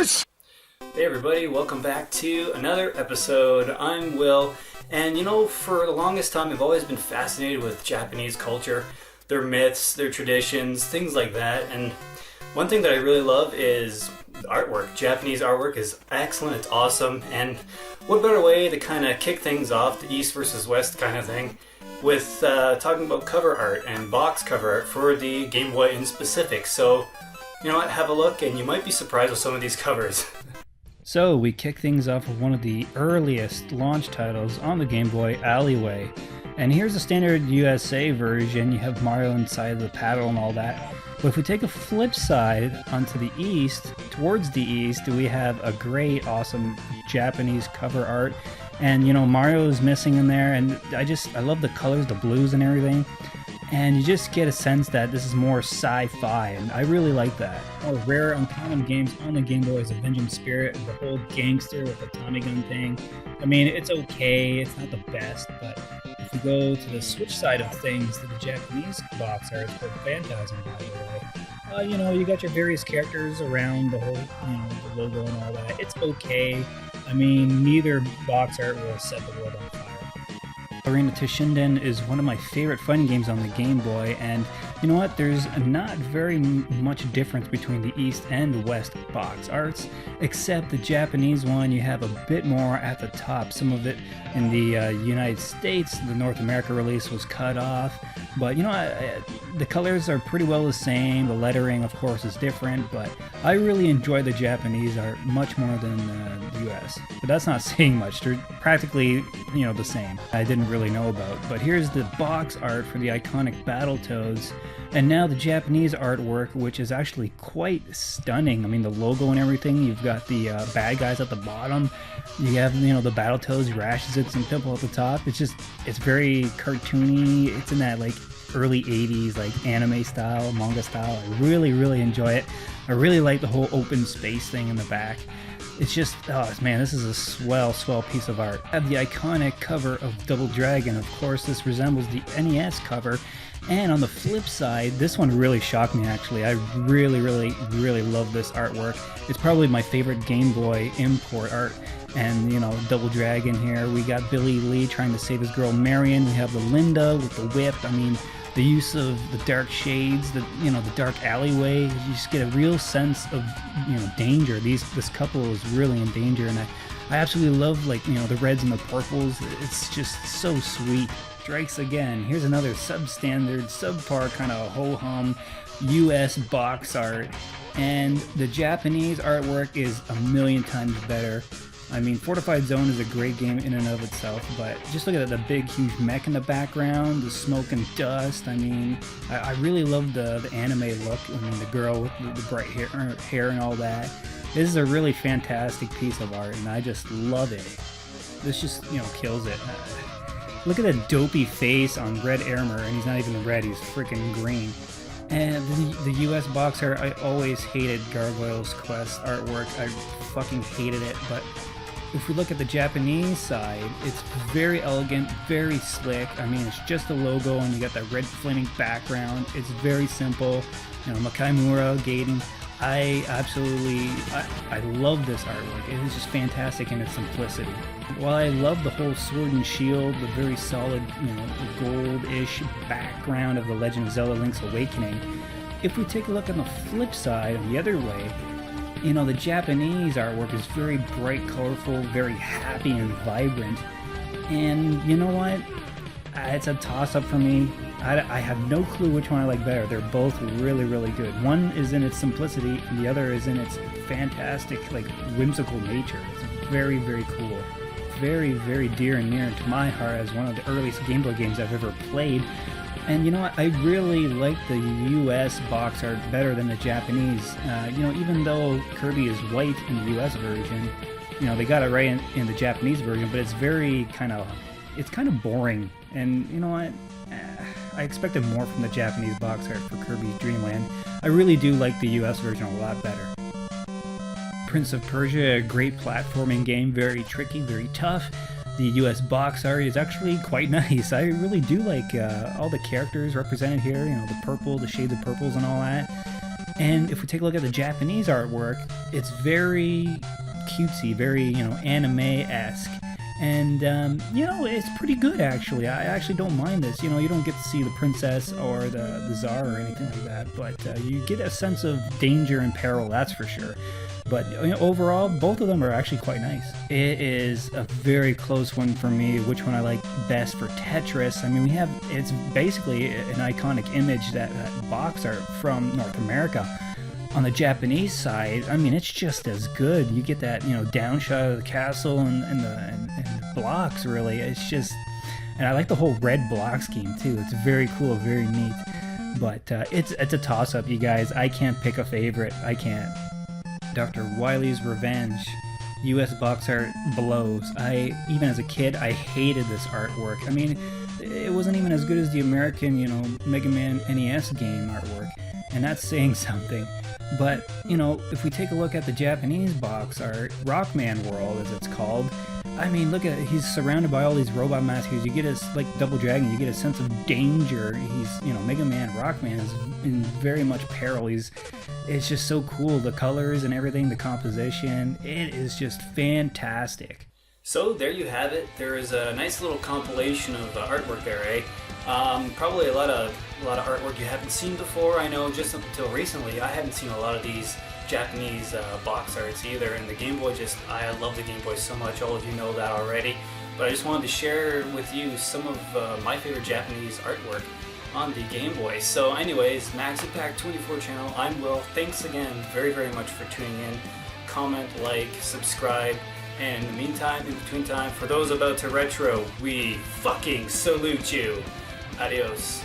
Hey everybody, welcome back to another episode. I'm Will, and for the longest time I've always been fascinated with Japanese culture, their myths, their traditions, things like that. And one thing that I really love is artwork. Japanese artwork is excellent, it's awesome, and what better way to kind of kick things off, the East versus West kind of thing, with talking about cover art and box cover art for the Game Boy in specific. So, you know what, have a look and you might be surprised with some of these covers. So we kick things off with one of the earliest launch titles on the Game Boy, Alleyway. And here's the standard USA version. You have Mario inside the paddle and all that. But if we take a flip side onto the east, towards the east, we have a great, awesome Japanese cover art. And Mario is missing in there, and I love the colors, the blues and everything. And you just get a sense that this is more sci-fi, and I really like that. One of the rare uncommon games on the Game Boy is Avenging Spirit, the whole gangster with the Tommy gun thing. I mean, it's okay, it's not the best, but if we go to the Switch side of things, to the Japanese box art for Phantasm, by the way, you got your various characters around the whole, the logo and all that. It's okay. I mean, neither box art will set the world on fire. Arena to Shinden is one of my favorite fighting games on the Game Boy, and you know what, there's not very much difference between the East and West box arts, except the Japanese one, you have a bit more at the top. Some of it in the United States, the North America release was cut off, but the colors are pretty well the same, the lettering of course is different, but I really enjoy the Japanese art much more than the US. But that's not saying much, they're practically the same. I didn't really know about, but here's the box art for the iconic Battletoads, and now the Japanese artwork, which is actually quite stunning. I mean, the logo and everything, you've got the bad guys at the bottom, you have the Battletoads, Rashizuks and Pimple at the top. It's very cartoony, it's in that like early 80s like anime style, manga style. I really enjoy it. I really like the whole open space thing in the back. It's just, oh man, this is a swell piece of art. I have the iconic cover of Double Dragon. Of course, this resembles the NES cover. And on the flip side, this one really shocked me actually. I really love this artwork. It's probably my favorite Game Boy import art. And Double Dragon here. We got Billy Lee trying to save his girl Marion. We have the Linda with the whip. I mean, the use of the dark shades, the dark alleyway, you just get a real sense of danger. This couple is really in danger, and I absolutely love the reds and the purples. It's just so sweet. Strikes again. Here's another substandard, subpar kind of ho-hum US box art, and the Japanese artwork is a million times better. I mean, Fortified Zone is a great game in and of itself, but just look at the big, huge mech in the background, the smoke and dust. I mean, I really love the anime look. I mean, the girl with the bright hair and all that. This is a really fantastic piece of art, and I just love it. This just, kills it. Look at the dopey face on Red Armor, and he's not even red, he's freaking green. And the US box art, I always hated Gargoyle's Quest artwork. I fucking hated it, but if we look at the Japanese side, it's very elegant, very slick. I mean, it's just a logo and you got that red flaming background. It's very simple. Makaimura, Gaiden. I love this artwork. It is just fantastic in its simplicity. While I love the whole sword and shield, the very solid, gold-ish background of The Legend of Zelda Link's Awakening, if we take a look on the flip side, on the other way, the Japanese artwork is very bright, colorful, very happy and vibrant. And you know what? It's a toss-up for me. I have no clue which one I like better. They're both really good. One is in its simplicity, and the other is in its fantastic, whimsical nature. It's very cool. Very dear and near to my heart as one of the earliest Game Boy games I've ever played. And you know what? I really like the US box art better than the Japanese. Even though Kirby is white in the US version, they got it right in the Japanese version, but it's very kind of boring. And you know what? I expected more from the Japanese box art for Kirby's Dream Land. I really do like the US version a lot better. Prince of Persia, a great platforming game, very tricky, very tough. The US box art is actually quite nice. I really do like all the characters represented here, the purple, the shades of purples and all that. And if we take a look at the Japanese artwork, it's very cutesy, very, anime-esque. And, it's pretty good, actually. I actually don't mind this. You don't get to see the princess or the czar or anything like that, but you get a sense of danger and peril, that's for sure. But overall, both of them are actually quite nice. It is a very close one for me, which one I like best for Tetris. I mean, it's basically an iconic image, that box art from North America. On the Japanese side, I mean, it's just as good. You get that, down shot of the castle and the blocks, really. It's just, and I like the whole red block scheme, too. It's very cool, very neat. But it's a toss-up, you guys. I can't pick a favorite. I can't. Dr. Wily's Revenge. US box art blows. Even as a kid, I hated this artwork. I mean, it wasn't even as good as the American, Mega Man NES game artwork. And that's saying something. But, if we take a look at the Japanese box art, Rockman World, as it's called, I mean, look at it. He's surrounded by all these robot masks. You get like Double Dragon, you get a sense of danger. He's, Mega Man, Rockman is in very much peril. It's just so cool. The colors and everything, the composition, it is just fantastic. So there you have it. There is a nice little compilation of artwork there, eh? Probably a lot of artwork you haven't seen before. I know just up until recently, I hadn't seen a lot of these Japanese box arts either. And the Game Boy, I love the Game Boy so much. All of you know that already. But I just wanted to share with you some of my favorite Japanese artwork on the Game Boy. So anyways, Max Impact 24 channel, I'm Will. Thanks again very, very much for tuning in. Comment, like, subscribe. And in the meantime, in between time, for those about to retro, we fucking salute you. Adios.